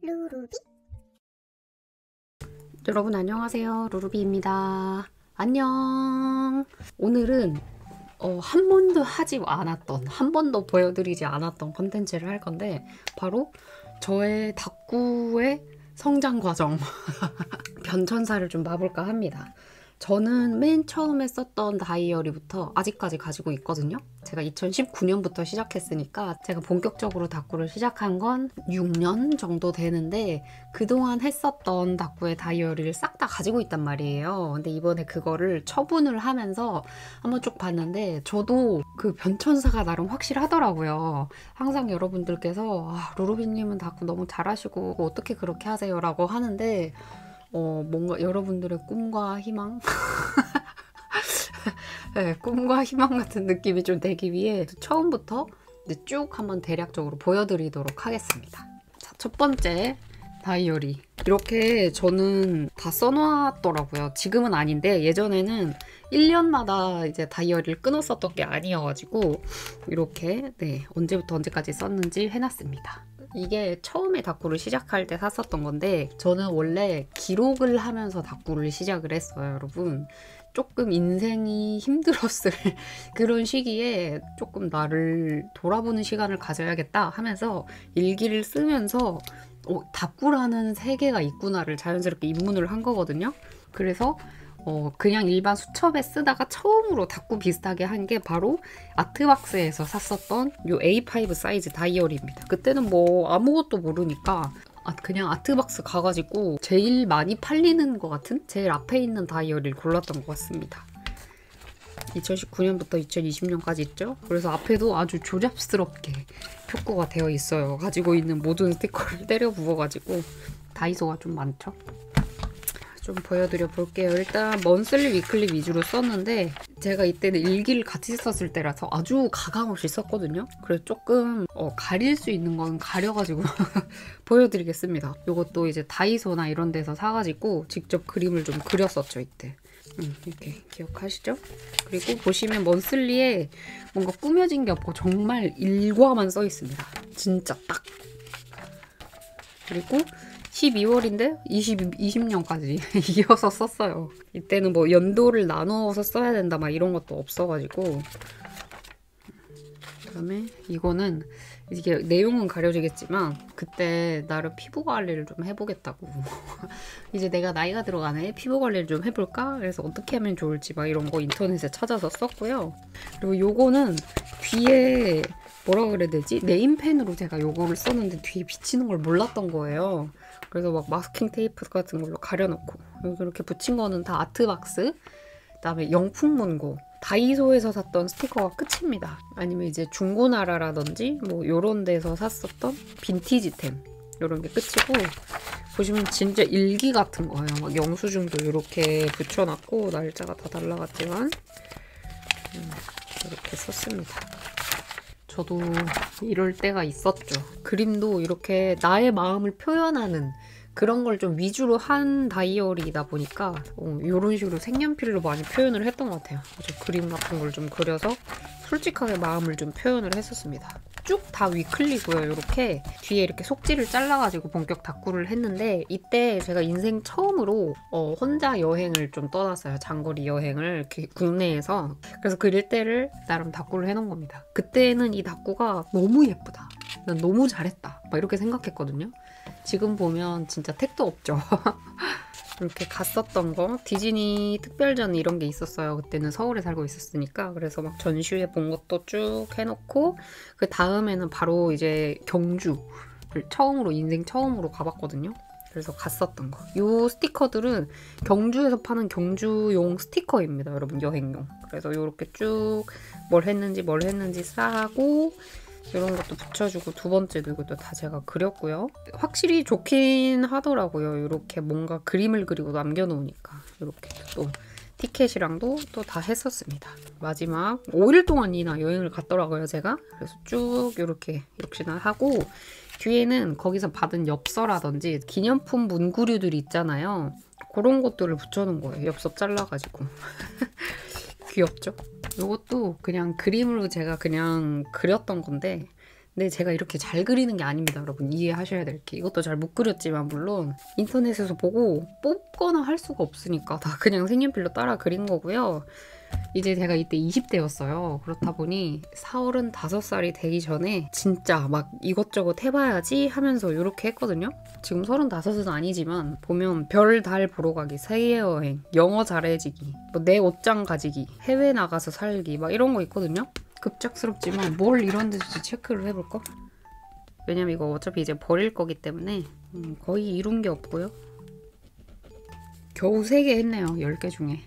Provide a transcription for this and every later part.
루루비. 여러분 안녕하세요, 루루비입니다. 안녕. 오늘은 한 번도 하지 않았던, 한 번도 보여드리지 않았던 컨텐츠를 할 건데, 바로 저의 다꾸의 성장 과정 변천사를 좀 봐볼까 합니다. 저는 맨 처음에 썼던 다이어리부터 아직까지 가지고 있거든요. 제가 2019년부터 시작했으니까 제가 본격적으로 다꾸를 시작한 건 6년 정도 되는데, 그동안 했었던 다꾸의 다이어리를 싹 다 가지고 있단 말이에요. 근데 이번에 그거를 처분을 하면서 한번 쭉 봤는데, 저도 그 변천사가 나름 확실하더라고요. 항상 여러분들께서 루루비님은 다꾸 너무 잘하시고 어떻게 그렇게 하세요? 라고 하는데, 뭔가 여러분들의 꿈과 희망? 네, 꿈과 희망 같은 느낌이 좀 되기 위해 처음부터 쭉 한번 대략적으로 보여드리도록 하겠습니다. 자, 첫 번째 다이어리. 이렇게 저는 다 써놨더라고요. 지금은 아닌데 예전에는 1년마다 이제 다이어리를 끊었었던 게 아니어가지고 이렇게 언제부터 언제까지 썼는지 해놨습니다. 이게 처음에 다꾸를 시작할 때 샀었던 건데, 저는 원래 기록을 하면서 다꾸를 시작을 했어요, 여러분. 조금 인생이 힘들었을 그런 시기에 조금 나를 돌아보는 시간을 가져야겠다 하면서 일기를 쓰면서 다꾸라는 세계가 있구나를 자연스럽게 입문을 한 거거든요. 그래서 그냥 일반 수첩에 쓰다가 처음으로 다꾸 비슷하게 한 게 바로 아트박스에서 샀었던 요 A5 사이즈 다이어리입니다. 그때는 뭐 아무것도 모르니까 그냥 아트박스 가가지고 제일 많이 팔리는 것 같은 제일 앞에 있는 다이어리를 골랐던 것 같습니다. 2019년부터 2020년까지 있죠. 그래서 앞에도 아주 조잡스럽게 표구가 되어 있어요. 가지고 있는 모든 스티커를 때려 부어가지고 다이소가 좀 많죠. 좀 보여드려 볼게요. 일단 먼슬리 위클리 위주로 썼는데, 제가 이때는 일기를 같이 썼을 때라서 아주 가감없이 썼거든요. 그래서 조금 가릴 수 있는 건 가려가지고 보여드리겠습니다. 이것도 이제 다이소나 이런 데서 사가지고 직접 그림을 좀 그렸었죠, 이때. 이렇게 기억하시죠? 그리고 보시면 먼슬리에 뭔가 꾸며진 게 없고 정말 일과만 써 있습니다. 진짜 딱. 그리고 12월인데 20년까지 이어서 썼어요. 이때는 뭐 연도를 나누어서 써야 된다 막 이런 것도 없어가지고. 그다음에 이거는 이게 내용은 가려지겠지만 그때 나름 피부 관리를 좀 해보겠다고 이제 내가 나이가 들어가네, 피부 관리를 좀 해볼까? 그래서 어떻게 하면 좋을지 막 이런 거 인터넷에 찾아서 썼고요. 그리고 요거는 뒤에 뭐라 그래야 되지? 네임펜으로 제가 요거를 썼는데 뒤에 비치는 걸 몰랐던 거예요. 그래서 막 마스킹 테이프 같은 걸로 가려놓고, 이렇게 붙인 거는 다 아트박스, 그다음에 영풍문고, 다이소에서 샀던 스티커가 끝입니다. 아니면 이제 중고나라라든지 뭐 요런 데서 샀었던 빈티지템 요런 게 끝이고, 보시면 진짜 일기 같은 거예요. 막 영수증도 이렇게 붙여놨고, 날짜가 다 달라갔지만 이렇게 썼습니다. 저도 이럴 때가 있었죠. 그림도 이렇게 나의 마음을 표현하는 그런 걸 좀 위주로 한 다이어리이다 보니까 이런 식으로 색연필로 많이 표현을 했던 것 같아요. 그림 같은 걸 좀 그려서 솔직하게 마음을 좀 표현을 했었습니다. 쭉 다 위클리고요. 이렇게 뒤에 이렇게 속지를 잘라가지고 본격 다꾸를 했는데, 이때 제가 인생 처음으로 혼자 여행을 좀 떠났어요. 장거리 여행을 국내에서. 그래서 그릴 때를 나름 다꾸를 해놓은 겁니다. 그때는 이 다꾸가 너무 예쁘다, 난 너무 잘했다 막 이렇게 생각했거든요. 지금 보면 진짜 택도 없죠. 이렇게 갔었던 거, 디즈니 특별전 이런 게 있었어요. 그때는 서울에 살고 있었으니까. 그래서 막 전시회 본 것도 쭉 해놓고, 그 다음에는 바로 이제 경주를 인생 처음으로 가봤거든요. 그래서 갔었던 거. 이 스티커들은 경주에서 파는 경주용 스티커입니다, 여러분. 여행용. 그래서 이렇게 쭉 뭘 했는지 싸고, 이런 것도 붙여주고, 두 번째도 이것도 다 제가 그렸고요. 확실히 좋긴 하더라고요. 이렇게 뭔가 그림을 그리고 남겨놓으니까. 이렇게 또 티켓이랑도 또 다 했었습니다. 마지막 5일 동안이나 여행을 갔더라고요, 제가. 그래서 쭉 이렇게 역시나 하고, 뒤에는 거기서 받은 엽서라든지 기념품 문구류들이 있잖아요. 그런 것들을 붙여놓은 거예요. 엽서 잘라가지고. 귀엽죠? 이것도 그냥 그림으로 제가 그냥 그렸던 건데, 근데 제가 이렇게 잘 그리는 게 아닙니다, 여러분. 이해하셔야 될 게. 이것도 잘 못 그렸지만 물론 인터넷에서 보고 뽑거나 할 수가 없으니까 다 그냥 색연필로 따라 그린 거고요. 이제 제가 이때 20대였어요. 그렇다 보니 35살이 되기 전에 진짜 막 이것저것 해봐야지 하면서 이렇게 했거든요. 지금 35은 아니지만 보면 별, 달 보러 가기, 세계여행, 영어 잘해지기, 뭐 내 옷장 가지기, 해외 나가서 살기 막 이런 거 있거든요. 급작스럽지만 뭘 이런 데서 체크를 해볼까? 왜냐면 이거 어차피 이제 버릴 거기 때문에 거의 이룬 게 없고요. 겨우 3개 했네요. 10개 중에.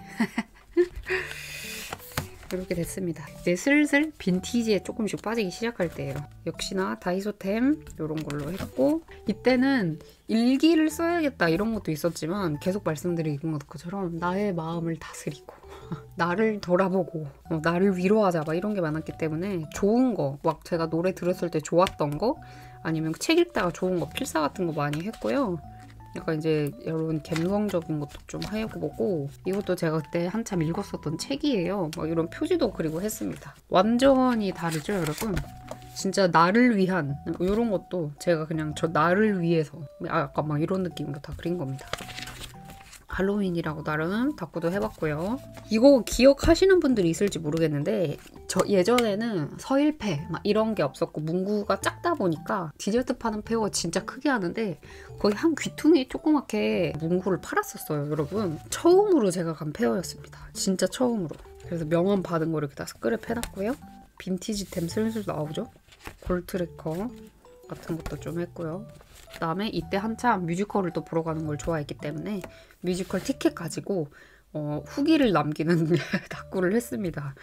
이렇게 됐습니다. 이제 슬슬 빈티지에 조금씩 빠지기 시작할 때예요. 역시나 다이소템 이런 걸로 했고, 이때는 일기를 써야겠다 이런 것도 있었지만 계속 말씀드린 것처럼 나의 마음을 다스리고 나를 돌아보고 나를 위로하자 막 이런 게 많았기 때문에 좋은 거, 막 제가 노래 들었을 때 좋았던 거 아니면 책 읽다가 좋은 거, 필사 같은 거 많이 했고요. 약간 이제 여러분 감성적인 것도 좀 해보고, 이것도 제가 그때 한참 읽었었던 책이에요. 막 이런 표지도 그리고 했습니다. 완전히 다르죠, 여러분? 진짜 나를 위한 이런 것도 제가 그냥 저 나를 위해서 약간 막 이런 느낌으로 다 그린 겁니다. 할로윈이라고 나름 다꾸도 해봤고요. 이거 기억하시는 분들이 있을지 모르겠는데 저 예전에는 서일패 막 이런 게 없었고 문구가 작다 보니까 디저트 파는 페어 진짜 크게 하는데 거의 한 귀퉁이 조그맣게 문구를 팔았었어요, 여러분. 처음으로 제가 간 페어였습니다. 진짜 처음으로. 그래서 명함 받은 거 이렇게 다 스크랩 해놨고요. 빈티지템 슬슬 나오죠. 골트래커 같은 것도 좀 했고요. 그다음에 이때 한참 뮤지컬을 또 보러 가는 걸 좋아했기 때문에 뮤지컬 티켓 가지고 후기를 남기는 다꾸를 했습니다.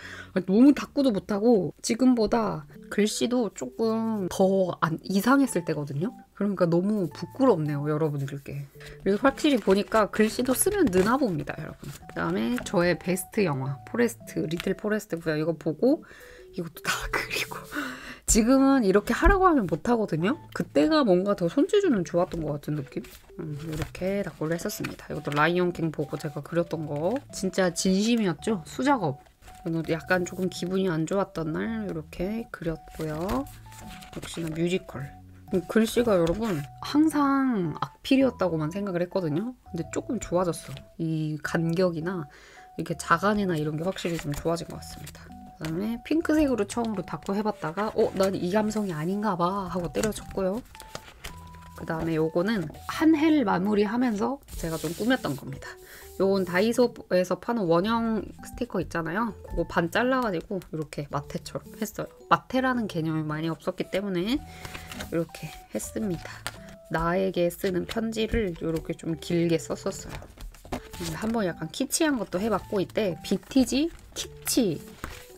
너무 다꾸도 못하고 지금보다 글씨도 조금 더 이상했을 때거든요. 그러니까 너무 부끄럽네요, 여러분들께. 그래서 확실히 보니까 글씨도 쓰면 느나 봅니다, 여러분. 그다음에 저의 베스트 영화 포레스트, 리틀 포레스트고요. 이거 보고 이것도 다 그리고 지금은 이렇게 하라고 하면 못하거든요. 그때가 뭔가 더 손재주는 좋았던 것 같은 느낌? 이렇게 다꾸를 했었습니다. 이것도 라이온킹 보고 제가 그렸던 거 진짜 진심이었죠? 수작업. 약간 조금 기분이 안 좋았던 날 이렇게 그렸고요. 역시나 뮤지컬. 글씨가 여러분 항상 악필이었다고만 생각을 했거든요. 근데 조금 좋아졌어. 이 간격이나 이렇게 자간이나 이런 게 확실히 좀 좋아진 것 같습니다. 그다음에 핑크색으로 처음으로 다꾸 해봤다가 난 이 감성이 아닌가 봐 하고 때려쳤고요. 그다음에 요거는 한 해를 마무리하면서 제가 좀 꾸몄던 겁니다. 요건 다이소에서 파는 원형 스티커 있잖아요. 그거 반 잘라가지고 이렇게 마테처럼 했어요. 마테라는 개념이 많이 없었기 때문에 이렇게 했습니다. 나에게 쓰는 편지를 이렇게 좀 길게 썼었어요. 한번 약간 키치한 것도 해봤고, 이때 빈티지, 키치,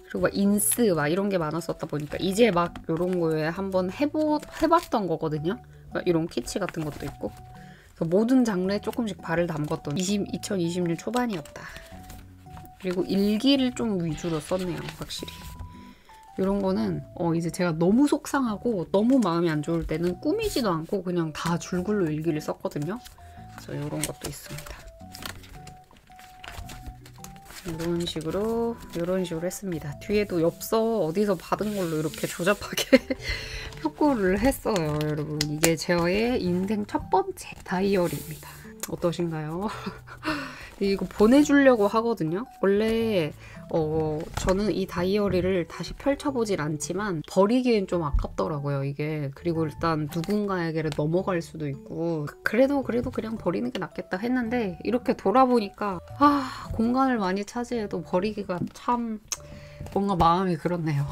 그리고 막 인스 막 이런 게 많았었다 보니까 이제 막 이런 거에 한번 해봤던 거거든요. 이런 키치 같은 것도 있고. 그래서 모든 장르에 조금씩 발을 담궜던 2020년 초반이었다. 그리고 일기를 좀 위주로 썼네요, 확실히. 이런 거는 이제 제가 너무 속상하고 너무 마음이 안 좋을 때는 꾸미지도 않고 그냥 다 줄글로 일기를 썼거든요. 그래서 이런 것도 있습니다. 이런 식으로 했습니다. 뒤에도 엽서 어디서 받은 걸로 이렇게 조잡하게 표구를 했어요, 여러분. 이게 저의 인생 첫 번째 다이어리입니다. 어떠신가요? 이거 보내주려고 하거든요. 원래 저는 이 다이어리를 다시 펼쳐보진 않지만 버리기엔 좀 아깝더라고요, 이게. 그리고 일단 누군가에게 넘어갈 수도 있고 그래도 그냥 버리는 게 낫겠다 했는데 이렇게 돌아보니까 공간을 많이 차지해도 버리기가 참 뭔가 마음이 그렇네요.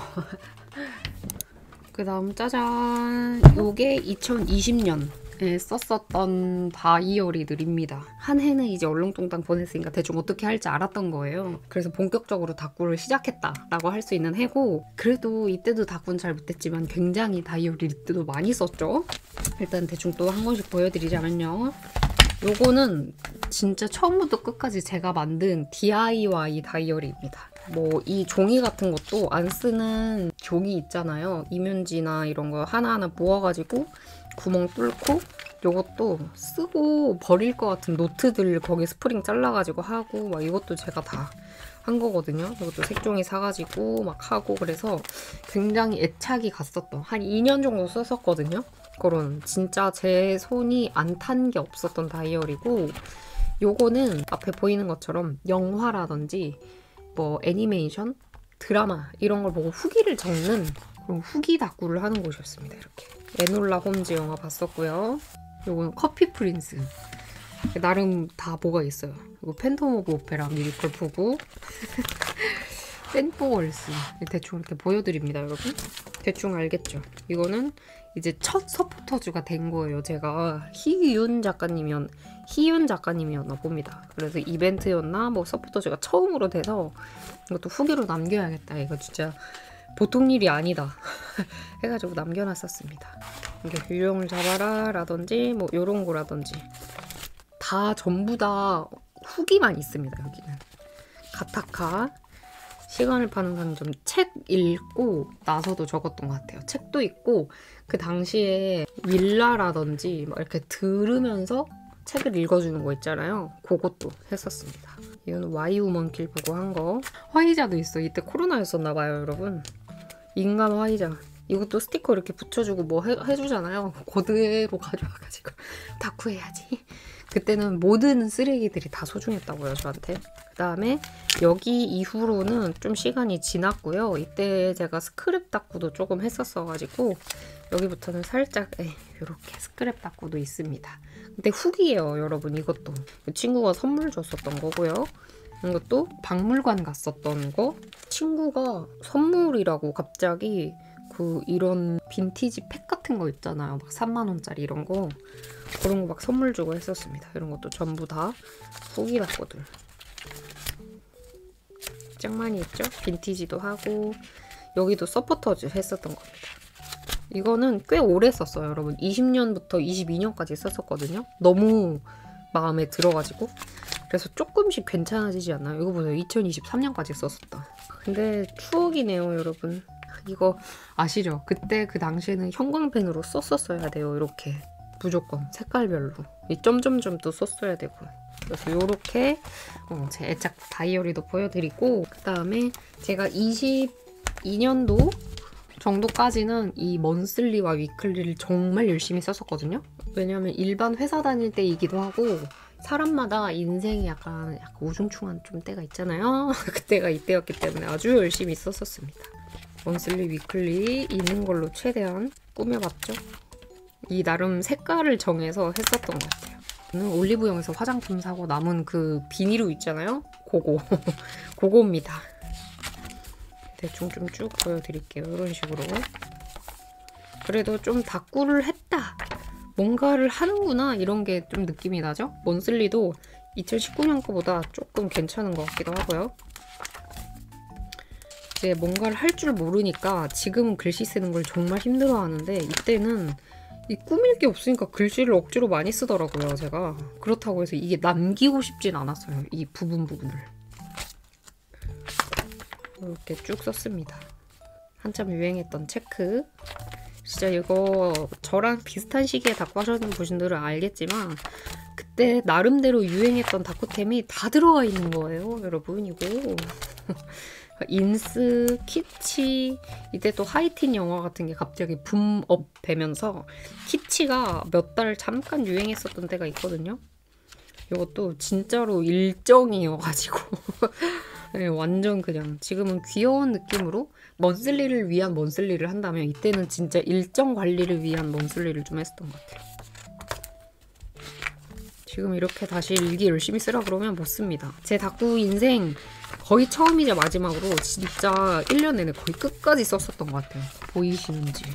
그 다음 짜잔, 요게 2020년에 썼었던 다이어리들입니다. 한 해는 이제 얼렁뚱땅 보냈으니까 대충 어떻게 할지 알았던 거예요. 그래서 본격적으로 다꾸를 시작했다라고 할 수 있는 해고, 그래도 이때도 다꾸는 잘 못했지만 굉장히 다이어리 이때도 많이 썼죠. 일단 대충 또 한 권씩 보여드리자면요. 요거는 진짜 처음부터 끝까지 제가 만든 DIY 다이어리입니다. 뭐 이 종이 같은 것도 안 쓰는 종이 있잖아요. 이면지나 이런 거 하나하나 모아가지고 구멍 뚫고, 요것도 쓰고 버릴 것 같은 노트들 거기 스프링 잘라가지고 하고 막 이것도 제가 다 한 거거든요. 이것도 색종이 사가지고 막 하고 그래서 굉장히 애착이 갔었던 한 2년 정도 썼었거든요. 그런 진짜 제 손이 안 탄 게 없었던 다이어리고 요거는 앞에 보이는 것처럼 영화라든지 뭐 애니메이션, 드라마 이런 걸 보고 후기를 적는 그런 후기 다꾸를 하는 곳이었습니다. 이렇게 에놀라 홈즈 영화 봤었고요. 요거는 커피 프린스 나름 다 뭐가 있어요. 이거 팬텀 오브 오페라 뮤지컬 보고 팬포걸스 대충 이렇게 보여드립니다. 여러분 대충 알겠죠? 이거는 이제 첫 서포터즈가 된 거예요. 제가 희윤 작가님이었나 봅니다. 그래서 이벤트였나 뭐 서포터즈가 처음으로 돼서 이것도 후기로 남겨야겠다. 이거 진짜 보통 일이 아니다 해가지고 남겨놨었습니다. 이게 유령을 잡아라 라든지 뭐 요런 거라든지 다 전부 다 후기만 있습니다. 여기는 가타카 시간을 파는 상점 책 읽고 나서도 적었던 것 같아요. 책도 있고 그 당시에 윌라라든지 막 이렇게 들으면서 책을 읽어주는 거 있잖아요. 그것도 했었습니다. 이거는 와이 우먼킬 보고 한 거. 화이자도 있어. 이때 코로나였었나 봐요, 여러분. 인간 화이자. 이것도 스티커 이렇게 붙여주고 뭐 해주잖아요. 그대로 가져와가지고 다쿠해야지. 그때는 모든 쓰레기들이 다 소중했다고요, 저한테. 그 다음에 여기 이후로는 좀 시간이 지났고요. 이때 제가 스크랩 다꾸도 조금 했었어가지고 여기부터는 살짝 이렇게 스크랩 다꾸도 있습니다. 근데 후기예요, 여러분. 이것도 친구가 선물 줬었던 거고요. 이것도 박물관 갔었던 거. 친구가 선물이라고 갑자기 이런 빈티지 팩 같은 거 있잖아요. 막 3만 원짜리 이런 거. 그런 거 막 선물 주고 했었습니다. 이런 것도 전부 다 후기 다꾸들. 짱 많이 있죠? 빈티지도 하고 여기도 서포터즈 했었던 겁니다. 이거는 꽤 오래 썼어요, 여러분. 20년부터 22년까지 썼었거든요. 너무 마음에 들어가지고. 그래서 조금씩 괜찮아지지 않나요? 이거 보세요. 2023년까지 썼었다. 근데 추억이네요, 여러분. 이거 아시죠? 그때 그 당시에는 형광펜으로 썼었어야 돼요. 이렇게 무조건 색깔별로 이 점점점도 썼어야 되고. 그래서 이렇게 제 애착 다이어리도 보여드리고, 그 다음에 제가 22년도 정도까지는 이 먼슬리와 위클리를 정말 열심히 썼었거든요. 왜냐면 일반 회사 다닐 때이기도 하고 사람마다 인생이 약간 우중충한 좀 때가 있잖아요. 그때가 이때였기 때문에 아주 열심히 썼었습니다. 먼슬리, 위클리 있는 걸로 최대한 꾸며봤죠. 이 나름 색깔을 정해서 했었던 것 같아요. 저는 올리브영에서 화장품 사고 남은 그 비닐우 있잖아요. 그거입니다. 대충 좀 쭉 보여드릴게요. 이런 식으로. 그래도 좀 다꾸를 했다. 뭔가를 하는구나. 이런 게 좀 느낌이 나죠? 먼슬리도 2019년 거보다 조금 괜찮은 것 같기도 하고요. 이제 뭔가를 할 줄 모르니까 지금은 글씨 쓰는 걸 정말 힘들어하는데 이때는 이 꾸밀 게 없으니까 글씨를 억지로 많이 쓰더라고요, 제가. 그렇다고 해서 이게 남기고 싶진 않았어요, 이 부분을. 이렇게 쭉 썼습니다. 한참 유행했던 체크. 진짜 이거 저랑 비슷한 시기에 다꾸 하셨는 분들은 알겠지만 그때 나름대로 유행했던 다꾸템이 다 들어가 있는 거예요, 여러분. 이거 인스, 키치, 이때 또 하이틴 영화 같은 게 갑자기 붐업 되면서 키치가 몇 달 잠깐 유행했었던 때가 있거든요. 이것도 진짜로 일정이어가지고 네, 완전 그냥 지금은 귀여운 느낌으로 먼슬리를 위한 먼슬리를 한다면 이때는 진짜 일정 관리를 위한 먼슬리를 좀 했었던 것 같아요. 지금 이렇게 다시 일기 열심히 쓰라 그러면 못 씁니다. 제 다꾸 인생 거의 처음이자 마지막으로 진짜 1년 내내 거의 끝까지 썼었던 것 같아요. 보이시는지.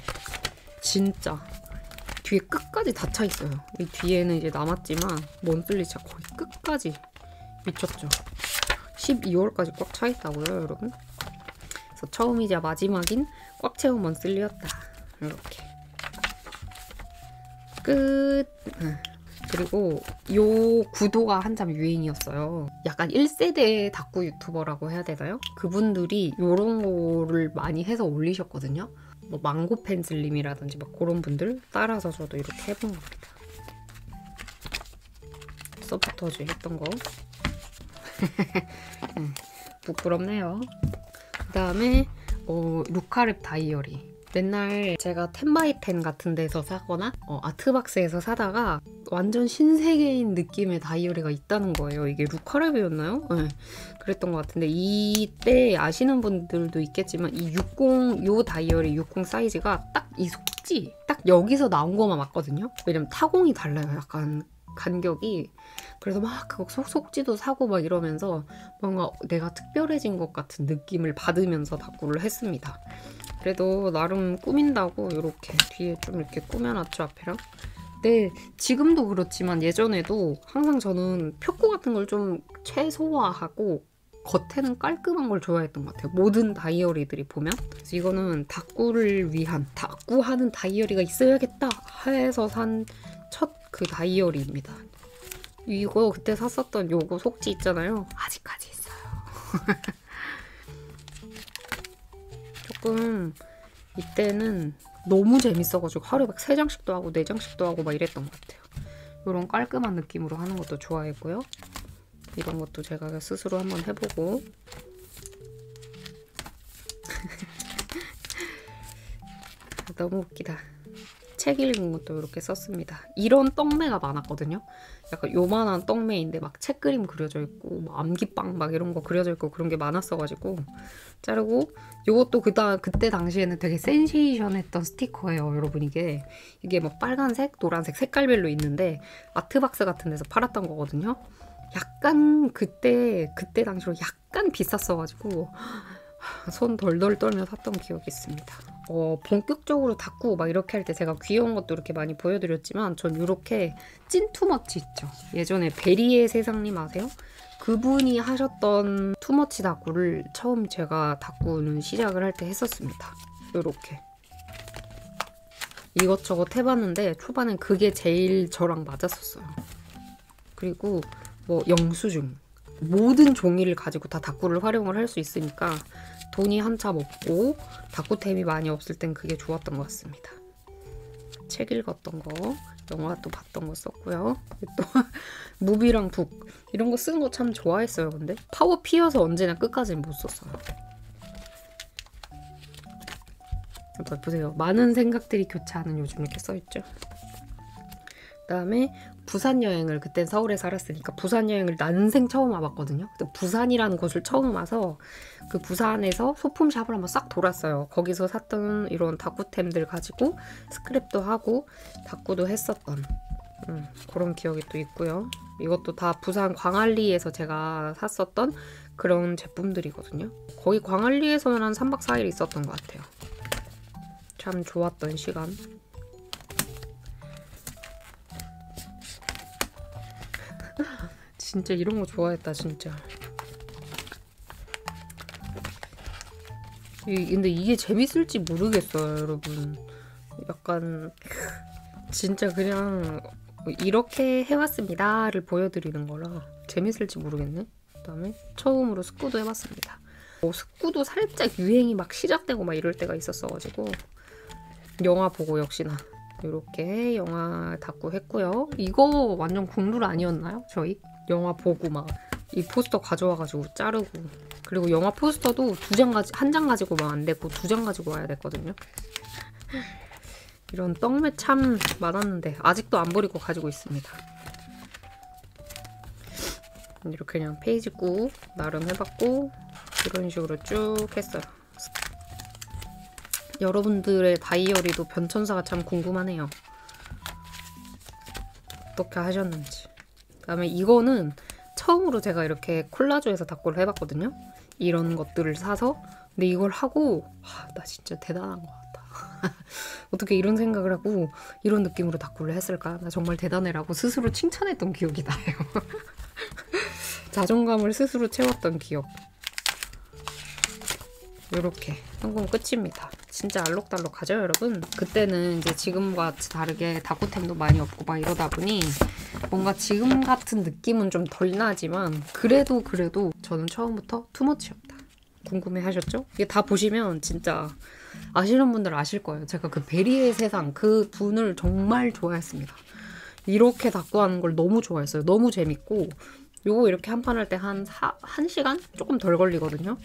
진짜. 뒤에 끝까지 다 차 있어요. 이 뒤에는 이제 남았지만 먼슬리 진짜 거의 끝까지 미쳤죠. 12월까지 꽉 차 있다고요, 여러분. 그래서 처음이자 마지막인 꽉 채운 먼슬리였다. 이렇게. 끝. 그리고 요 구도가 한참 유행이었어요. 약간 1세대 다꾸 유튜버라고 해야 되나요? 그분들이 요런 거를 많이 해서 올리셨거든요. 뭐 망고 펜슬님이라든지 막 그런 분들 따라서 저도 이렇게 해본 겁니다. 서포터즈 했던 거. 부끄럽네요. 그 다음에 루카랩 다이어리. 맨날 제가 10x10 같은 데서 사거나 아트박스에서 사다가 완전 신세계인 느낌의 다이어리가 있다는 거예요. 이게 루카랩이었나요? 네. 그랬던 것 같은데 이때 아시는 분들도 있겠지만 이 60, 요 다이어리 60 사이즈가 딱 이 속지 딱 여기서 나온 것만 맞거든요. 왜냐면 타공이 달라요. 약간 간격이. 그래서 막 그거 속지도 사고 막 이러면서 뭔가 내가 특별해진 것 같은 느낌을 받으면서 다꾸를 했습니다. 그래도 나름 꾸민다고 이렇게 뒤에 좀 이렇게 꾸며놨죠, 앞에랑. 네, 지금도 그렇지만 예전에도 항상 저는 표고 같은 걸 좀 최소화하고 겉에는 깔끔한 걸 좋아했던 것 같아요. 모든 다이어리들이 보면. 그래서 이거는 다꾸를 위한, 다꾸하는 다이어리가 있어야겠다 해서 산 첫 그 다이어리입니다. 이거 그때 샀었던 요거 속지 있잖아요. 아직까지 있어요. 조금 이때는 너무 재밌어가지고 하루에 막 3장씩도 하고 4장씩도 하고 막 이랬던 것 같아요. 이런 깔끔한 느낌으로 하는 것도 좋아했고요. 이런 것도 제가 스스로 한번 해보고 너무 웃기다. 책 읽은 것도 이렇게 썼습니다. 이런 떡매가 많았거든요. 약간 요만한 떡매인데 막 책 그림 그려져 있고 막 암기빵 막 이런 거 그려져 있고 그런 게 많았어가지고 자르고 요것도 그때 당시에는 되게 센세이션했던 스티커예요. 여러분 이게 막 빨간색, 노란색 색깔별로 있는데 아트박스 같은 데서 팔았던 거거든요. 약간 그때 당시로 약간 비쌌어가지고 손 덜덜 떨며 샀던 기억이 있습니다. 본격적으로 다꾸 막 이렇게 할 때 제가 귀여운 것도 이렇게 많이 보여드렸지만 전 이렇게 찐 투머치 있죠. 예전에 베리의 세상님 아세요? 그분이 하셨던 투머치 다꾸를 처음 제가 다꾸는 시작을 할 때 했었습니다. 이렇게 이것저것 해봤는데 초반엔 그게 제일 저랑 맞았었어요. 그리고 뭐 영수증 모든 종이를 가지고 다 다꾸를 활용을 할 수 있으니까 돈이 한참 없고 다꾸템이 많이 없을 땐 그게 좋았던 것 같습니다. 책 읽었던 거, 영화 또 봤던 거 썼고요. 또 무비랑 북 이런 거 쓰는 거 참 좋아했어요. 근데 파워 피어서 언제나 끝까지는 못 썼어요. 또 보세요. 많은 생각들이 교차하는 요즘 이렇게 써있죠. 그다음에 부산 여행을 그땐 서울에 살았으니까 부산 여행을 난생 처음 와봤거든요. 부산이라는 곳을 처음 와서 그 부산에서 소품샵을 한번 싹 돌았어요. 거기서 샀던 이런 다꾸템들 가지고 스크랩도 하고 다꾸도 했었던 그런 기억이 또 있고요. 이것도 다 부산 광안리에서 제가 샀었던 그런 제품들이거든요. 거기 광안리에서는 한 3박 4일 있었던 것 같아요. 참 좋았던 시간. 진짜 이런 거 좋아했다 진짜. 근데 이게 재밌을지 모르겠어요 여러분. 약간 진짜 그냥 이렇게 해왔습니다를 보여드리는 거라 재밌을지 모르겠네. 그 다음에 처음으로 스쿠도 해봤습니다. 스쿠도 살짝 유행이 막 시작되고 막 이럴 때가 있었어가지고 영화 보고 역시나 이렇게 영화 다꾸 했고요. 이거 완전 국룰 아니었나요? 저희? 영화 보고 막 이 포스터 가져와가지고 자르고 그리고 영화 포스터도 한 장 가지고만 안 되고 2장 가지고 와야 됐거든요. 이런 떡매 참 많았는데 아직도 안 버리고 가지고 있습니다. 이렇게 그냥 페이지 꾹 나름 해봤고 이런 식으로 쭉 했어요. 여러분들의 다이어리도 변천사가 참 궁금하네요. 어떻게 하셨는지. 그 다음에 이거는 처음으로 제가 이렇게 콜라주에서 다꾸를 해봤거든요. 이런 것들을 사서. 근데 이걸 하고 나 진짜 대단한 것 같다. 어떻게 이런 생각을 하고 이런 느낌으로 다꾸를 했을까? 나 정말 대단해라고 스스로 칭찬했던 기억이 나요. 자존감을 스스로 채웠던 기억. 이렇게 성공 끝입니다. 진짜 알록달록하죠 여러분? 그때는 이제 지금과 다르게 다꾸템도 많이 없고 막 이러다 보니 뭔가 지금 같은 느낌은 좀 덜 나지만 그래도 저는 처음부터 투머치였다. 궁금해 하셨죠? 이게 다 보시면 진짜 아시는 분들 아실 거예요. 제가 그 베리의 세상 그 분을 정말 좋아했습니다. 이렇게 다꾸하는 걸 너무 좋아했어요. 너무 재밌고 요거 이렇게 한 판 할 때 한 1시간? 조금 덜 걸리거든요.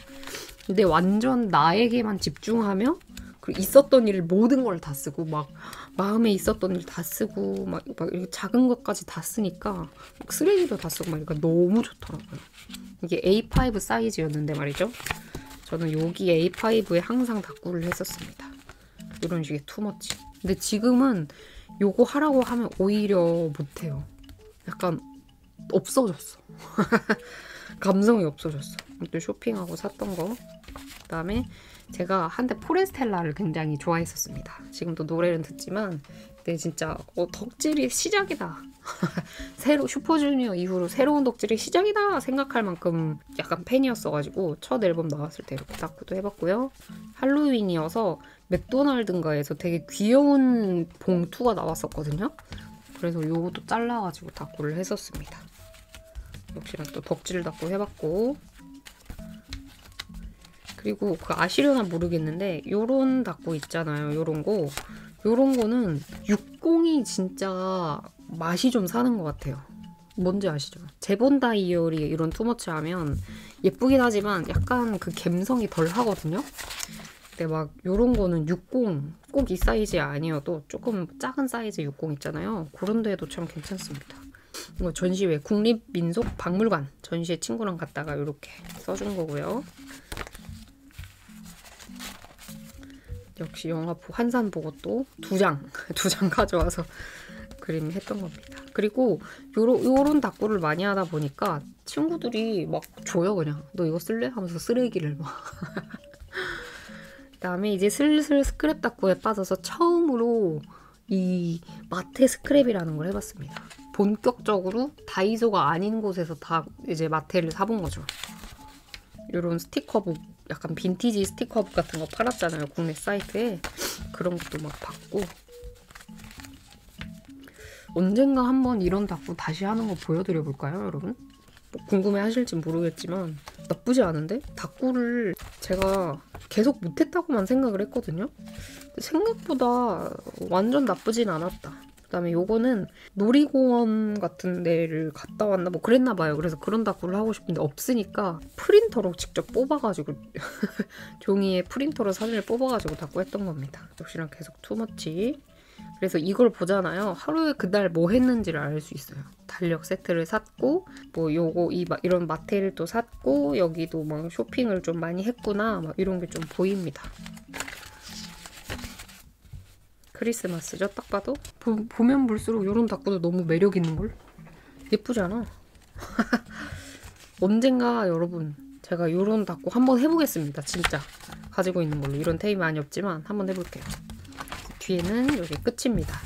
근데 완전 나에게만 집중하며 그리고 있었던 일 모든 걸 다 쓰고 막 마음에 있었던 일 다 쓰고 막 이렇게 작은 것까지 다 쓰니까 막 쓰레기도 다 쓰고 막 이러니까 너무 좋더라고요. 이게 A5 사이즈였는데 말이죠. 저는 여기 A5에 항상 다꾸를 했었습니다. 이런 식의 투머치. 근데 지금은 요거 하라고 하면 오히려 못해요. 약간 없어졌어. 감성이 없어졌어. 또 쇼핑하고 샀던 거. 그 다음에 제가 한때 포레스텔라를 굉장히 좋아했었습니다. 지금도 노래는 듣지만 근데 진짜 덕질이 시작이다. 슈퍼주니어 이후로 새로운 덕질이 시작이다 생각할 만큼 약간 팬이었어가지고 첫 앨범 나왔을 때 이렇게 다꾸도 해봤고요. 할로윈이어서 맥도날드인가에서 되게 귀여운 봉투가 나왔었거든요. 그래서 요것도 잘라가지고 다꾸를 했었습니다. 역시나 또 덕질 다꾸 해봤고, 그리고 그 아시려나 모르겠는데 요런 다꾸 있잖아요. 요런 거는 60이 진짜 맛이 좀 사는 것 같아요. 뭔지 아시죠? 제본 다이어리 이런 투머치 하면 예쁘긴 하지만 약간 그 감성이 덜 하거든요. 근데 막 요런 거는 60, 꼭 이 사이즈 아니어도 조금 작은 사이즈 60 있잖아요. 그런 데에도 참 괜찮습니다. 이거 전시회 국립민속박물관 전시회 친구랑 갔다가 이렇게 써준 거고요. 역시 영화 환산 보고 또 두 장 가져와서 그림 했던 겁니다. 그리고 요런 다꾸를 많이 하다 보니까 친구들이 막 줘요. 그냥 너 이거 쓸래? 하면서 쓰레기를 막. 그다음에 이제 슬슬 스크랩 다꾸에 빠져서 처음으로 이 마테 스크랩이라는 걸 해봤습니다. 본격적으로 다이소가 아닌 곳에서 다 이제 마테를 사본 거죠. 요런 스티커북, 약간 빈티지 스티커북 같은 거 팔았잖아요. 국내 사이트에. 그런 것도 막 받고. 언젠가 한번 이런 다꾸 다시 하는 거 보여드려 볼까요, 여러분? 뭐 궁금해 하실지 모르겠지만 나쁘지 않은데? 다꾸를 제가 계속 못했다고만 생각을 했거든요. 생각보다 완전 나쁘진 않았다. 그 다음에 요거는 놀이공원 같은 데를 갔다 왔나 뭐 그랬나 봐요. 그래서 그런 다꾸를 하고 싶은데 없으니까 프린터로 직접 뽑아가지고 종이에 프린터로 사진을 뽑아가지고 다꾸 했던 겁니다. 역시나 계속 투머치. 그래서 이걸 보잖아요. 하루에 그날 뭐 했는지를 알 수 있어요. 달력 세트를 샀고 뭐 요거 이런 마테를 또 샀고 여기도 막 쇼핑을 좀 많이 했구나 막 이런 게 좀 보입니다. 크리스마스죠? 딱 봐도 보면 볼수록 이런 다꾸도 너무 매력 있는걸? 예쁘잖아. 언젠가 여러분 제가 이런 다꾸 한번 해보겠습니다. 진짜 가지고 있는 걸로. 이런 테이프 많이 없지만 한번 해볼게요. 뒤에는 여기 끝입니다.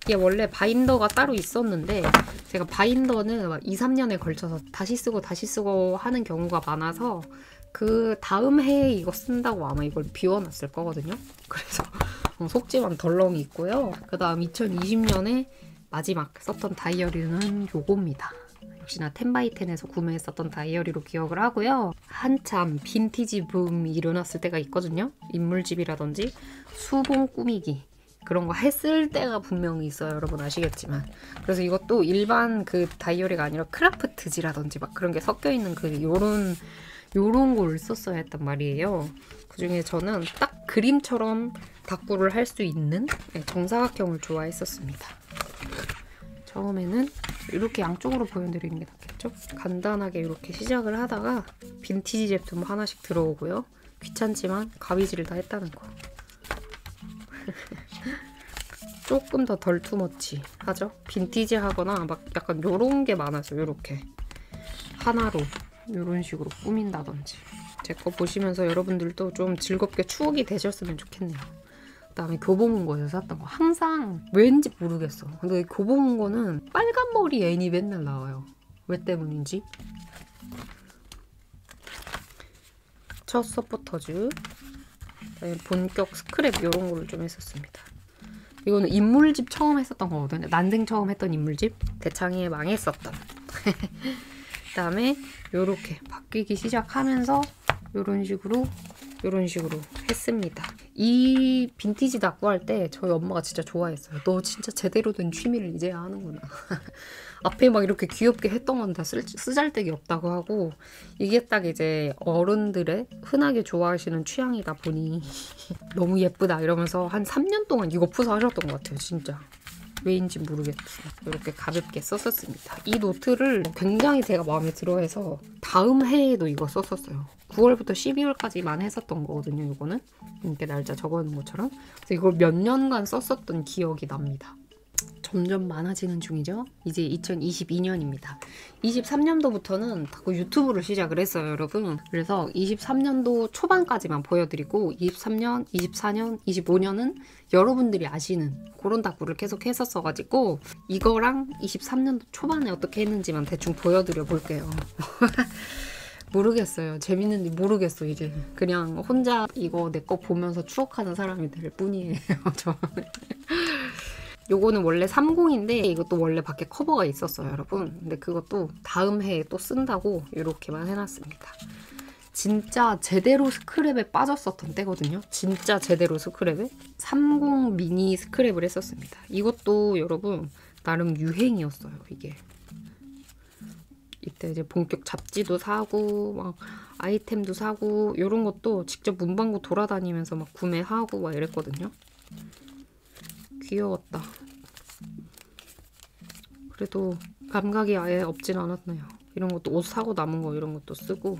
이게 원래 바인더가 따로 있었는데 제가 바인더는 막 2, 3년에 걸쳐서 다시 쓰고 하는 경우가 많아서 그 다음 해에 이거 쓴다고 아마 이걸 비워놨을 거거든요. 그래서 속지만 덜렁이 있고요. 그 다음 2020년에 마지막 썼던 다이어리는 요겁니다. 역시나 10x10에서 구매했었던 다이어리로 기억을 하고요. 한참 빈티지 붐이 일어났을 때가 있거든요. 인물집이라든지 수봉 꾸미기 그런 거 했을 때가 분명히 있어요. 여러분 아시겠지만. 그래서 이것도 일반 그 다이어리가 아니라 크라프트지라든지 막 그런 게 섞여 있는 그 요런 걸 썼어야 했단 말이에요. 그중에 저는 딱 그림처럼 다꾸를 할 수 있는 정사각형을 좋아했었습니다. 처음에는 이렇게 양쪽으로 보여드리는 게 낫겠죠? 간단하게 이렇게 시작을 하다가 빈티지 제품 하나씩 들어오고요. 귀찮지만 가위질을 다 했다는 거. 조금 더 덜 투머치 하죠? 빈티지 하거나 막 약간 요런 게 많아서 요렇게 하나로 요런 식으로 꾸민다든지 제 거 보시면서 여러분들도 좀 즐겁게 추억이 되셨으면 좋겠네요. 그 다음에 교보문고에서 샀던 거 항상 왠지 모르겠어. 근데 교보문고는 빨간 머리 애니 맨날 나와요. 왜 때문인지. 첫 서포터즈 본격 스크랩 이런 거를 좀 했었습니다. 이거는 인물집 처음 했었던 거거든요. 난생 처음 했던 인물집. 대창이에 망했었던. 그 다음에 요렇게 바뀌기 시작하면서 요런 식으로 이런 식으로 했습니다. 이 빈티지 닦고 할 때 저희 엄마가 진짜 좋아했어요. 너 진짜 제대로 된 취미를 이제야 하는구나. 앞에 막 이렇게 귀엽게 했던 건 다 쓰잘데기 없다고 하고, 이게 딱 이제 어른들의 흔하게 좋아하시는 취향이다 보니 너무 예쁘다 이러면서 한 3년 동안 이거 푸사 하셨던 것 같아요. 진짜. 왜인지 모르겠어요. 이렇게 가볍게 썼었습니다. 이 노트를 굉장히 제가 마음에 들어해서 다음 해에도 이거 썼었어요. 9월부터 12월까지만 했었던 거거든요. 이거는 이렇게 날짜 적어놓은 것처럼. 그래서 이걸 몇 년간 썼었던 기억이 납니다. 점점 많아지는 중이죠. 이제 2022년입니다. 23년도부터는 자꾸 유튜브를 시작을 했어요, 여러분. 그래서 23년도 초반까지만 보여드리고 23년, 24년, 25년은 여러분들이 아시는 그런 닦구를 계속 했었어가지고 이거랑 23년도 초반에 어떻게 했는지만 대충 보여드려 볼게요. 모르겠어요. 재밌는지 모르겠어 이제. 그냥 혼자 이거 내 거 보면서 추억하는 사람이 될 뿐이에요. 저는. 요거는 원래 30인데 이것도 원래 밖에 커버가 있었어요, 여러분. 근데 그것도 다음 해에 또 쓴다고 이렇게만 해놨습니다. 진짜 제대로 스크랩에 빠졌었던 때거든요. 진짜 제대로 스크랩에 30 미니 스크랩을 했었습니다. 이것도 여러분 나름 유행이었어요, 이게. 이때 이제 본격 잡지도 사고 막 아이템도 사고 이런 것도 직접 문방구 돌아다니면서 막 구매하고 막 이랬거든요. 귀여웠다. 그래도 감각이 아예 없진 않았네요. 이런 것도 옷 사고 남은 거 이런 것도 쓰고.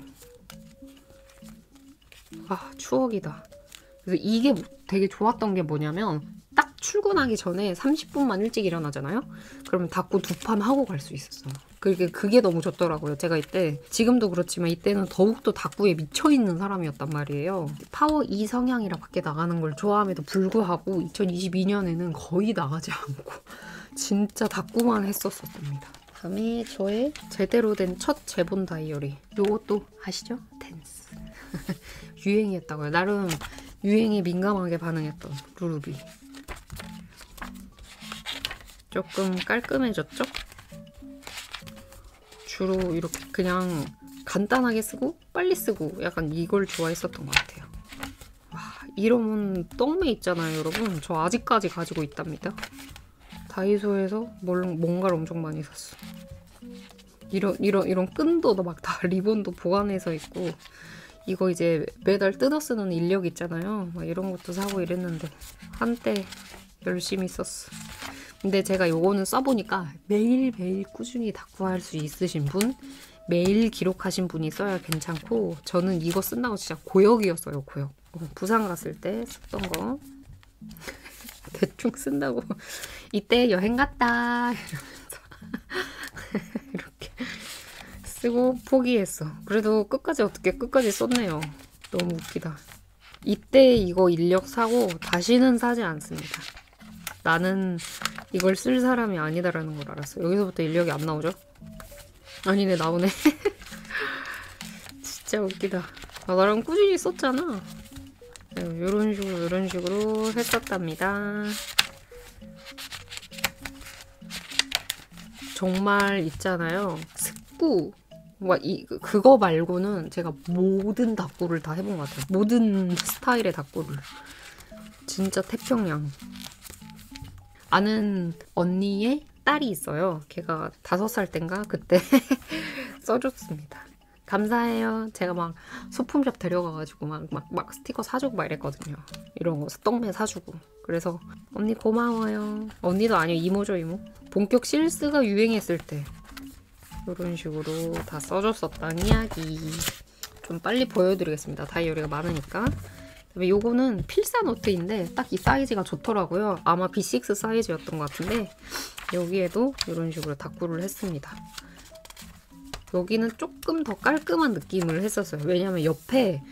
아, 추억이다. 그래서 이게 되게 좋았던 게 뭐냐면 딱 출근하기 전에 30분만 일찍 일어나잖아요? 그러면 닦고 두 판 하고 갈 수 있었어요. 그게 너무 좋더라고요. 제가 이때, 지금도 그렇지만 이때는 더욱더 닦구에 미쳐있는 사람이었단 말이에요. 파워 2 성향이라 밖에 나가는 걸 좋아함에도 불구하고 2022년에는 거의 나가지 않고 진짜 닦구만 했었습니다. 다음에 저의 제대로 된 첫 재본 다이어리. 요것도 아시죠? 댄스. 유행이었다고요. 나름 유행에 민감하게 반응했던 루루비. 조금 깔끔해졌죠? 주로 이렇게 그냥 간단하게 쓰고 빨리 쓰고 약간 이걸 좋아했었던 것 같아요. 와, 이런 떡메 있잖아요, 여러분. 저 아직까지 가지고 있답니다. 다이소에서 뭔가를 엄청 많이 샀어. 이런 끈도 막 다 리본도 보관해서 있고, 이거 이제 매달 뜯어 쓰는 인력 있잖아요. 막 이런 것도 사고 이랬는데 한때 열심히 썼어. 근데 제가 요거는 써보니까 매일매일 꾸준히 닦구할 수 있으신 분, 매일 기록하신 분이 써야 괜찮고, 저는 이거 쓴다고 진짜 고역이었어요, 고역. 부산 갔을 때 썼던 거. 대충 쓴다고. 이때 여행 갔다 이러면서 이렇게 쓰고 포기했어. 그래도 끝까지 썼네요. 너무 웃기다. 이때 이거 인력 사고 다시는 사지 않습니다. 나는 이걸 쓸 사람이 아니다라는 걸 알았어. 여기서부터 인력이 안 나오죠? 아니네, 나오네. 진짜 웃기다. 아, 나랑 꾸준히 썼잖아. 이런 식으로 했었답니다. 정말 있잖아요. 습구. 그거 말고는 제가 모든 닦구를 다 해본 것 같아요. 모든 스타일의 닦구를. 진짜 태평양. 아는 언니의 딸이 있어요. 걔가 5살 땐가 그때 써줬습니다. 감사해요. 제가 막 소품샵 데려가가지고 막 스티커 사주고 막 이랬거든요. 이런 거 떡메 사주고. 그래서 언니 고마워요. 언니도 아니요, 이모죠, 이모. 본격 실스가 유행했을 때 이런 식으로 다 써줬었다는 이야기. 좀 빨리 보여드리겠습니다. 다이어리가 많으니까. 요거는 필사 노트인데 딱 이 사이즈가 좋더라고요. 아마 B6 사이즈였던 것 같은데 여기에도 이런 식으로 닦구를 했습니다. 여기는 조금 더 깔끔한 느낌을 했었어요. 왜냐면 옆에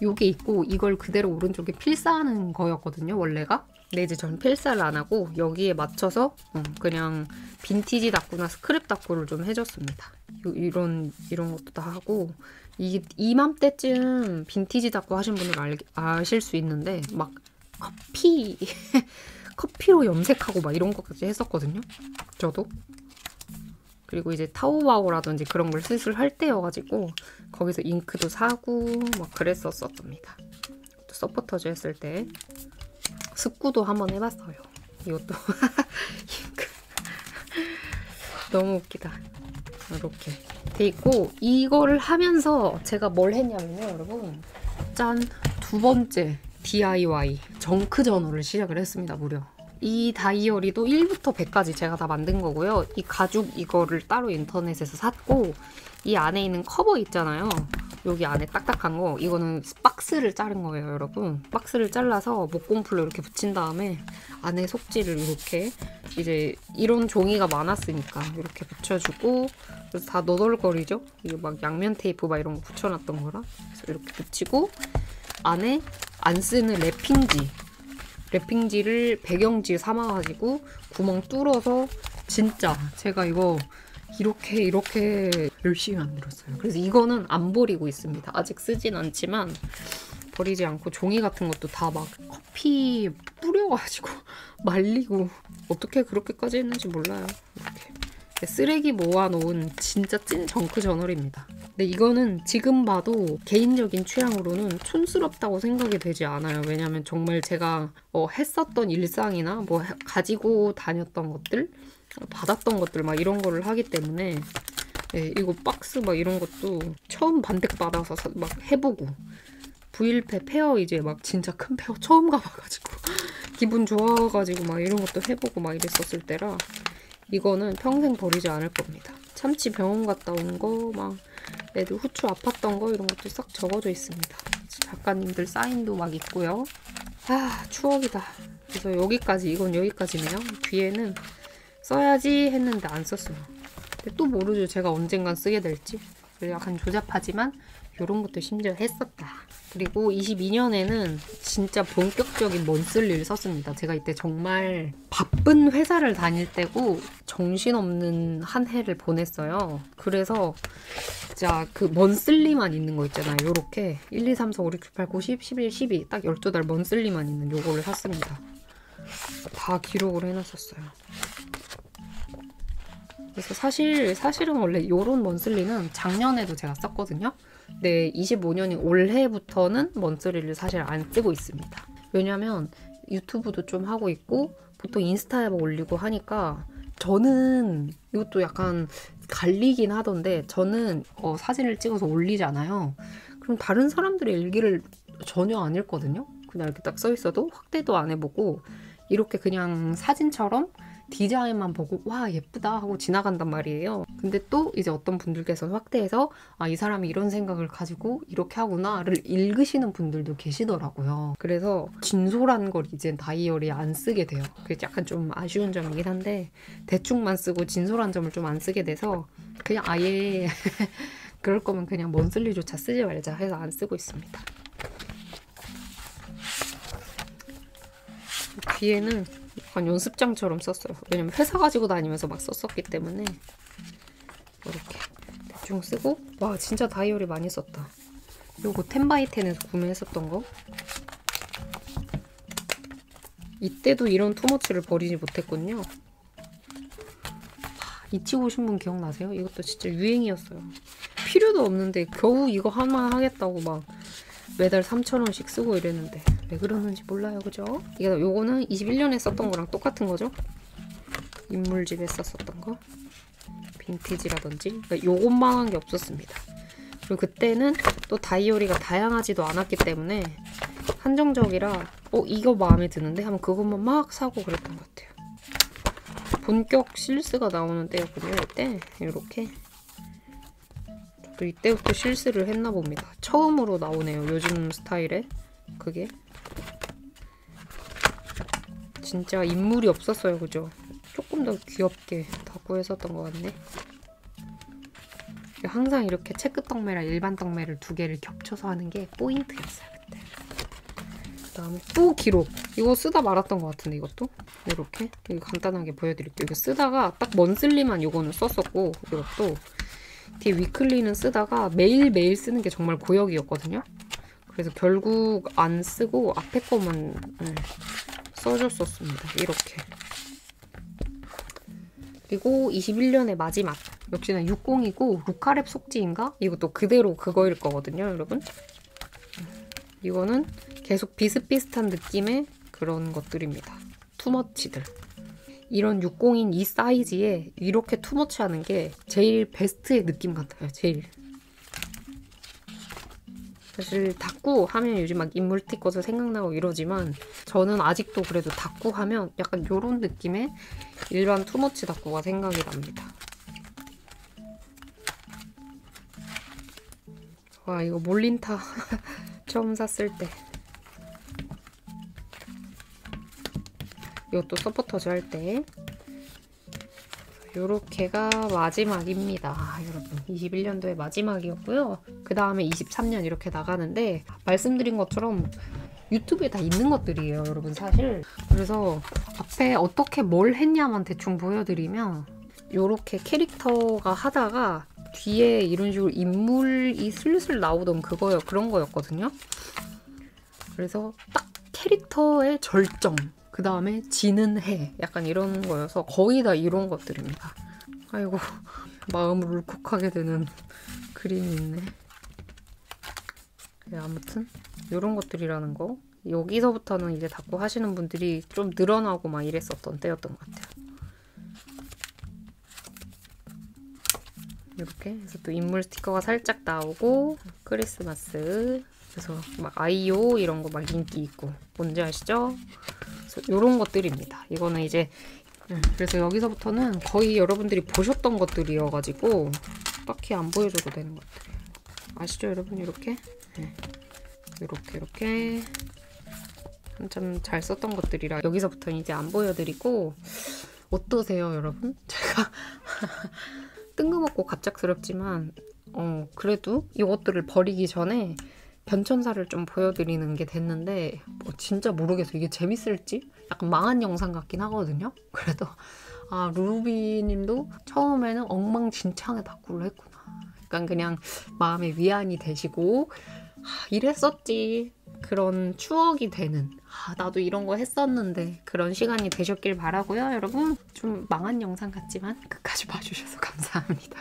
요게 있고 이걸 그대로 오른쪽에 필사하는 거였거든요, 원래가. 근데 이제 저는 필사를 안 하고 여기에 맞춰서 그냥 빈티지 닦구나 스크랩 닦구를 좀 해줬습니다. 이런 것도 다 하고, 이맘때쯤 빈티지 닦구 하신 분들 아실 수 있는데 막 커피로 염색하고 막 이런 것까지 했었거든요, 저도. 그리고 이제 타오바오라든지 그런 걸 슬슬 할 때여가지고 거기서 잉크도 사고 막 그랬었답니다. 서포터즈 했을 때 습구도 한번 해봤어요. 이것도 너무 웃기다. 이렇게 돼 있고, 이거를 하면서 제가 뭘 했냐면요, 여러분. 짠! 두 번째 DIY 정크 저널을 시작을 했습니다. 무려 이 다이어리도 1부터 100까지 제가 다 만든 거고요. 이 가죽 이거를 따로 인터넷에서 샀고, 이 안에 있는 커버 있잖아요. 여기 안에 딱딱한 거, 이거는 박스를 자른 거예요, 여러분. 박스를 잘라서 목공풀로 이렇게 붙인 다음에 안에 속지를 이렇게, 이제 이런 종이가 많았으니까 이렇게 붙여주고, 그래서 다 너덜거리죠? 이거 막 양면 테이프 막 이런 거 붙여놨던 거라. 그래서 이렇게 붙이고, 안에 안 쓰는 랩핑지를 배경지 삼아가지고 구멍 뚫어서, 진짜 제가 이거 이렇게 열심히 만들었어요. 그래서 이거는 안 버리고 있습니다. 아직 쓰진 않지만 버리지 않고, 종이 같은 것도 다 막 커피 뿌려가지고 말리고, 어떻게 그렇게까지 했는지 몰라요. 이렇게 쓰레기 모아놓은 진짜 찐 정크 저널입니다. 근데 이거는 지금 봐도 개인적인 취향으로는 촌스럽다고 생각이 되지 않아요. 왜냐면 정말 제가 했었던 일상이나 뭐 가지고 다녔던 것들, 받았던 것들 막 이런 거를 하기 때문에, 네, 이거 박스 막 이런 것도 처음 반댁받아서 막 해보고, 브이일패 페어 이제 막 진짜 큰 페어 처음 가봐가지고 기분 좋아가지고 막 이런 것도 해보고 막 이랬었을 때라, 이거는 평생 버리지 않을 겁니다. 참치 병원 갔다 온 거, 막 애들 후추 아팠던 거 이런 것도 싹 적어져 있습니다. 작가님들 사인도 막 있고요. 아, 추억이다. 그래서 여기까지, 이건 여기까지네요. 뒤에는 써야지 했는데 안 썼어요. 근데 또 모르죠. 제가 언젠간 쓰게 될지. 그래서 약간 조잡하지만 이런 것도 심지어 했었다. 그리고 22년에는 진짜 본격적인 먼슬리를 썼습니다. 제가 이때 정말 바쁜 회사를 다닐 때고 정신없는 한 해를 보냈어요. 그래서 진짜 그 먼슬리만 있는 거 있잖아요. 요렇게 1, 2, 3, 4, 5, 6, 7, 8, 9, 10, 11, 12 딱 12달 먼슬리만 있는 요거를 샀습니다. 다 기록을 해놨었어요. 그래서 사실은 원래 요런 먼슬리는 작년에도 제가 썼거든요. 근데 25년인 올해부터는 먼슬리를 사실 안 쓰고 있습니다. 왜냐면 유튜브도 좀 하고 있고 보통 인스타에 올리고 하니까, 저는 이것도 약간 갈리긴 하던데, 저는 사진을 찍어서 올리잖아요. 그럼 다른 사람들의 일기를 전혀 안 읽거든요. 그냥 이렇게 딱 써있어도 확대도 안 해보고, 이렇게 그냥 사진처럼 디자인만 보고 와 예쁘다 하고 지나간단 말이에요. 근데 또 이제 어떤 분들께서는 확대해서 아, 이 사람이 이런 생각을 가지고 이렇게 하구나를 읽으시는 분들도 계시더라고요. 그래서 진솔한 걸 이제 다이어리에 안 쓰게 돼요. 그게 약간 좀 아쉬운 점이긴 한데, 대충만 쓰고 진솔한 점을 좀 안 쓰게 돼서 그냥 아예 그럴 거면 그냥 먼슬리조차 쓰지 말자 해서 안 쓰고 있습니다. 뒤에는 약간 연습장처럼 썼어요. 왜냐면 회사 가지고 다니면서 막 썼었기 때문에 이렇게 대충 쓰고. 와, 진짜 다이어리 많이 썼다. 요거 10x10에서 구매했었던 거. 이때도 이런 투머치를 버리지 못했군요. 이치고 신문 기억나세요? 이것도 진짜 유행이었어요. 필요도 없는데 겨우 이거 하나 하겠다고 막 매달 3,000원씩 쓰고 이랬는데 왜 그러는지 몰라요. 그죠? 요거는 21년에 썼던 거랑 똑같은 거죠? 인물집에 썼었던 거. 빈티지라든지. 그러니까 요것만 한 게 없었습니다. 그리고 그때는 또 다이어리가 다양하지도 않았기 때문에 한정적이라 이거 마음에 드는데 하면 그것만 막 사고 그랬던 것 같아요. 본격 실스가 나오는 때였군요. 이때 이렇게. 저도 이때부터 실스를 했나 봅니다. 처음으로 나오네요. 요즘 스타일에. 그게 진짜 인물이 없었어요. 그죠? 조금 더 귀엽게 다 구했었던 것 같네. 항상 이렇게 체크 떡매랑 일반 떡매를 두 개를 겹쳐서 하는 게 포인트였어요. 그때. 그 다음에 또 기록. 이거 쓰다 말았던 것 같은데 이것도? 이렇게 이거 간단하게 보여드릴게요. 이거 쓰다가 딱 먼슬리만 이거는 썼었고, 이것도 뒤에 위클리는 쓰다가 매일매일 쓰는 게 정말 고역이었거든요. 그래서 결국 안 쓰고 앞에 거만 써줬었습니다. 이렇게. 그리고 21년의 마지막. 역시나 60이고 루카랩 속지인가? 이것도 그대로 그거일 거거든요, 여러분. 이거는 계속 비슷비슷한 느낌의 그런 것들입니다. 투머치들. 이런 602인 이 사이즈에 이렇게 투머치 하는 게 제일 베스트의 느낌 같아요. 제일. 사실 다꾸 하면 요즘 막 인물티 꺼서 생각나고 이러지만 저는 아직도 그래도 다꾸 하면 약간 요런 느낌의 일반 투머치 다꾸가 생각이 납니다. 와, 이거 몰린타 처음 샀을 때. 이것도 서포터즈 할 때. 요렇게가 마지막입니다. 여러분 21년도의 마지막이었고요. 그 다음에 23년 이렇게 나가는데 말씀드린 것처럼 유튜브에 다 있는 것들이에요. 여러분 사실. 그래서 앞에 어떻게 뭘 했냐만 대충 보여드리면 요렇게 캐릭터가 하다가 뒤에 이런 식으로 인물이 슬슬 나오던 그런 거였거든요. 그래서 딱 캐릭터의 절정, 그 다음에 지는 해, 약간 이런 거여서 거의 다 이런 것들입니다. 아이고, 마음을 울컥하게 되는 그림이 있네. 네, 아무튼 이런 것들이라는 거. 여기서부터는 이제 다꾸 하시는 분들이 좀 늘어나고 막 이랬었던 때였던 것 같아요. 이렇게 해서 또 인물 스티커가 살짝 나오고 크리스마스, 그래서 막 아이오 이런 거 막 인기 있고 뭔지 아시죠? 그래서 이런 것들입니다. 이거는 이제 그래서 여기서부터는 거의 여러분들이 보셨던 것들이어가지고 딱히 안 보여줘도 되는 것들이에요. 아시죠 여러분? 이렇게 이렇게 한참 잘 썼던 것들이라 여기서부터는 이제 안 보여드리고. 어떠세요 여러분? 제가 뜬금없고 갑작스럽지만 그래도 이것들을 버리기 전에 변천사를 좀 보여드리는 게 됐는데 진짜 모르겠어요. 이게 재밌을지? 약간 망한 영상 같긴 하거든요. 그래도 루비님도 처음에는 엉망진창의 다꾸를 했구나. 약간 그냥 마음의 위안이 되시고 이랬었지. 그런 추억이 되는 나도 이런 거 했었는데 그런 시간이 되셨길 바라고요. 여러분 좀 망한 영상 같지만 끝까지 봐주셔서 감사합니다.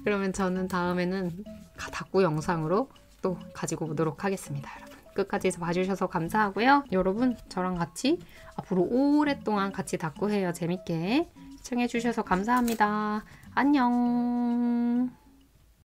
그러면 저는 다음에는 다꾸 영상으로 또 가지고 오도록 하겠습니다. 여러분 끝까지 봐주셔서 감사하고요. 여러분 저랑 같이 앞으로 오랫동안 같이 다꾸 해요. 재밌게 시청해주셔서 감사합니다. 안녕.